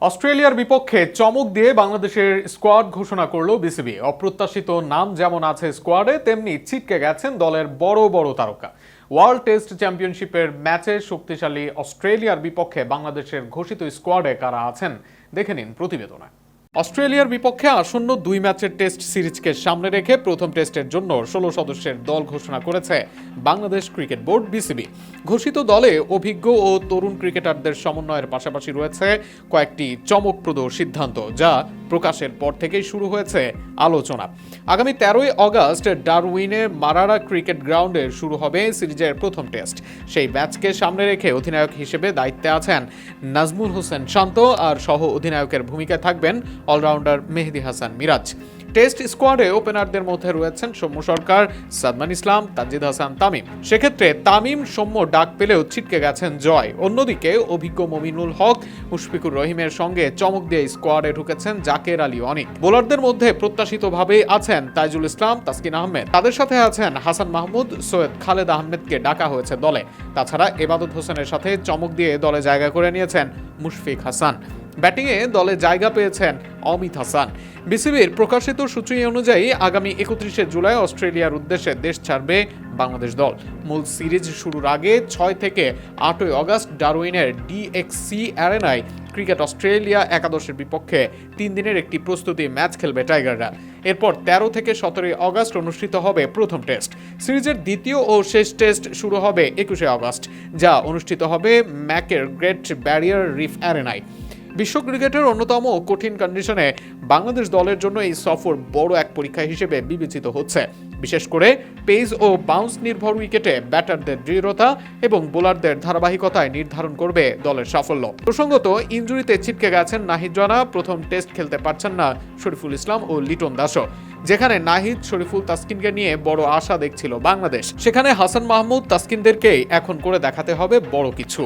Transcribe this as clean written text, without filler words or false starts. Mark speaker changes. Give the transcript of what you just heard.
Speaker 1: অস্ট্রেলিয়ার বিপক্ষে চমক দিয়ে বাংলাদেশের স্কোয়াড ঘোষণা করল বিসিবি। অপ্রত্যাশিত নাম যেমন আছে স্কোয়াডে, তেমনি ছিটকে গেছেন দলের বড় বড় তারকা। ওয়ার্ল্ড টেস্ট চ্যাম্পিয়নশিপের ম্যাচে শক্তিশালী অস্ট্রেলিয়ার বিপক্ষে বাংলাদেশের ঘোষিত স্কোয়াডে কারা আছেন দেখে নিন প্রতিবেদনে। অস্ট্রেলিয়ার বিপক্ষে আসন্ন 2 ম্যাচের টেস্ট সিরিজকে সামনে রেখে প্রথম টেস্টের জন্য 16 সদস্যের দল ঘোষণা করেছে বাংলাদেশ ক্রিকেট বোর্ড বিসিবি। ঘোষিত দলে অভিজ্ঞ ও তরুণ ক্রিকেটারদের সমন্বয়ের পাশাপাশি রয়েছে কয়েকটি চমকপ্রদ সিদ্ধান্ত, যা প্রকাশের পর থেকেই শুরু হয়েছে আলোচনা। আগামী 13ই অগস্ট ডারউইনের মারারা ক্রিকেট গ্রাউন্ডে শুরু হবে সিরিজের প্রথম টেস্ট। সেই ম্যাচকে সামনে রেখে অধিনায়ক হিসেবে দায়িত্বে আছেন নাজমুল হোসেন শান্ত, আর সহ অধিনায়কের ভূমিকায় থাকবেন অলরাউন্ডার মেহেদী হাসান মিরাজ। টেস্ট স্কোয়াডে ওপেনারদের মধ্যে রয়েছেন সৌম্য সরকার, সাদমান ইসলাম, তানজিদ হাসান তামিম। সেক্ষেত্রে তামিম সৌম্য ডাক পেলেও ছিটকে গেছেন জয়। অন্যদিকে অভিজ্ঞ মমিনুল হক, মুশফিকুর রহিমের সঙ্গে চমক দিয়ে স্কোয়াডে ঢুকেছেন জাকের আলী অনিক। বোলারদের মধ্যে প্রত্যাশিতভাবেই আছেন তাইজুল ইসলাম, তাসকিন আহমেদ। তাদের সাথে আছেন হাসান মাহমুদ, সৈয়দ খালেদ আহমেদকে ডাকা হয়েছে দলে। তাছাড়া এবাদত হোসেনের সাথে চমক দিয়ে দলে জায়গা করে নিয়েছেন মুশফিক হাসান। ব্যাটিংয়ে দলে জায়গা পেয়েছেন অমিত হাসান। বিসিবির প্রকাশিত সূচি অনুযায়ী আগামী 31শে জুলাই অস্ট্রেলিয়ার উদ্দেশ্যে দেশ ছাড়বে বাংলাদেশ দল। মূল সিরিজ শুরুর আগে 6 থেকে 8ই অগস্ট ডারউইনের ডিএক্সসি অ্যারেনায় ক্রিকেট অস্ট্রেলিয়া একাদশের বিপক্ষে 3 দিনের একটি প্রস্তুতি ম্যাচ খেলবে টাইগাররা। এরপর 13 থেকে 17ই অগস্ট অনুষ্ঠিত হবে প্রথম টেস্ট। সিরিজের দ্বিতীয় ও শেষ টেস্ট শুরু হবে 21শে অগস্ট, যা অনুষ্ঠিত হবে ম্যাকের গ্রেট ব্যারিয়ার রিফ অ্যারেনায়। বিশ্ব ক্রিকেটের অন্যতম কঠিন কন্ডিশনে বাংলাদেশ দলের জন্য এই সফর বড় এক পরীক্ষা হিসেবে বিবেচিত হচ্ছে। বিশেষ করে পেস ও বাউন্স নির্ভর উইকেটে ব্যাটারদের দৃঢ়তা এবং বোলারদের ধারাবাহিকতায় নির্ধারণ করবে দলের সাফল্য। প্রসঙ্গত, ইনজুরিতে ছিটকে গেছেন নাহিদ রানা। প্রথম টেস্ট খেলতে পারছেন না শরীফুল ইসলাম ও লিটন দাসও। যেখানে নাহিদ, শরীফুল, তাসকিনকে নিয়ে বড় আশা দেখছিল বাংলাদেশ, সেখানে হাসান মাহমুদ, তাসকিনদেরকেই এখন করে দেখাতে হবে বড় কিছু।